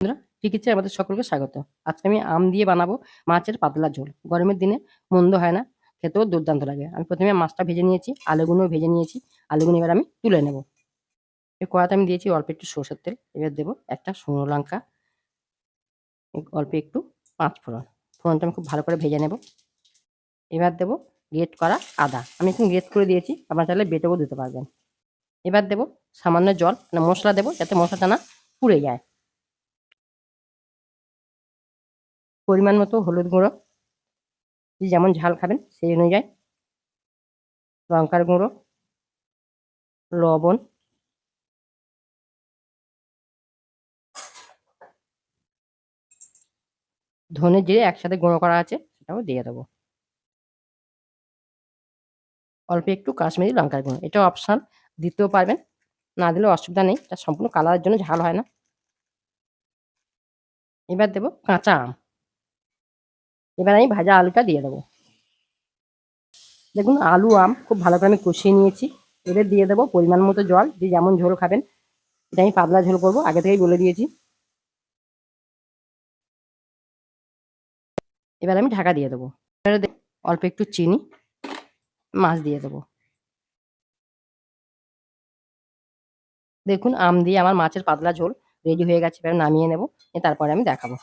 বন্ধুরা, টিকিচে আমাদের সকলকে স্বাগত। আজকে আমি আম দিয়ে বানাবো মাছের পাতলা ঝোল। গরমের দিনে মন্দ হয় না, খেতেও দুর্দান্ত লাগে। আমি প্রথমে মাছটা ভেজে নিয়েছি, আলুগুলো ভেজে নিয়েছি। আলুগুলো এবার আমি তুলে নেব। এই কড়াতে আমি দিয়েছি অল্প একটু সরষের তেল। এবার দেবো একটা শুকনো লঙ্কা, অল্প একটু পাঁচ ফোড়ন। ফোড়নটা আমি খুব ভালো করে ভেজে নেব। এবার দেবো গ্রেট করা আদা। আমি এখন গ্রেট করে দিয়েছি, আপনারা চাইলে বেটেও দিতে পারবেন। এবার দেবো সামান্য জল, মানে মশলা দেবো যাতে মশলাটা না পুড়ে যায়। পরিমাণ মতো হলুদ গুঁড়ো, যেমন ঝাল খাবেন সেই অনুযায়ী, লঙ্কার গুঁড়ো, লবণ, ধনে জিরে একসাথে গুঁড়ো করা আছে সেটাও দিয়ে দেবো। অল্প একটু কাশ্মীরি লঙ্কার গুঁড়ো, এটাও অপশান, দিতেও পারবেন, না দিলেও অসুবিধা নেই, এটা সম্পূর্ণ কালারের জন্য, ঝাল হয় না। এবার দেবো কাঁচা আম। এবার আমি ভাজা আলুটা দিয়ে দেবো। দেখুন আলু আম খুব ভালো করে আমি কষিয়ে নিয়েছি। এবার দিয়ে দেবো পরিমাণ মতো জল, যে যেমন ঝোল খাবেন। এটা আমি পাতলা ঝোল করবো, আগে থেকেই বলে দিয়েছি। এবার আমি ঢাকা দিয়ে দেবো। এবারে অল্প একটু চিনি, মাছ দিয়ে দেবো। দেখুন আম দিয়ে আমার মাছের পাতলা ঝোল রেডি হয়ে গেছে। এবার নামিয়ে নেবো, তারপরে আমি দেখাবো।